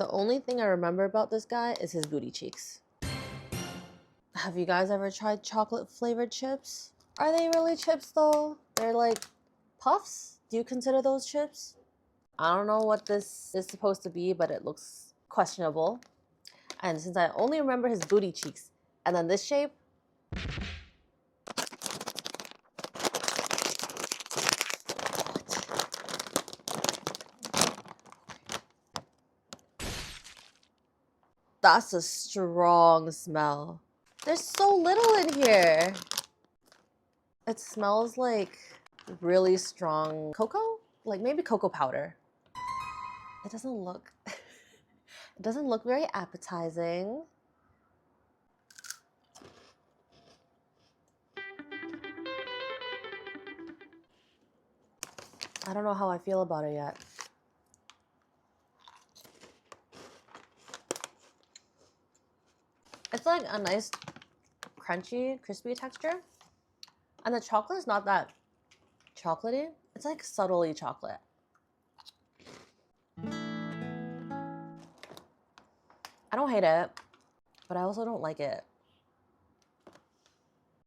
The only thing I remember about this guy is his booty cheeks. Have you guys ever tried chocolate flavored chips? Are they really chips though? They're like puffs? Do you consider those chips? I don't know what this is supposed to be, but it looks questionable. And since I only remember his booty cheeks and then this shape, that's a strong smell. There's so little in here. It smells like really strong cocoa, like maybe cocoa powder. It doesn't look, it doesn't look very appetizing. I don't know how I feel about it yet. It's like a nice crunchy, crispy texture. And the chocolate is not that chocolatey. It's like subtly chocolate. I don't hate it, but I also don't like it.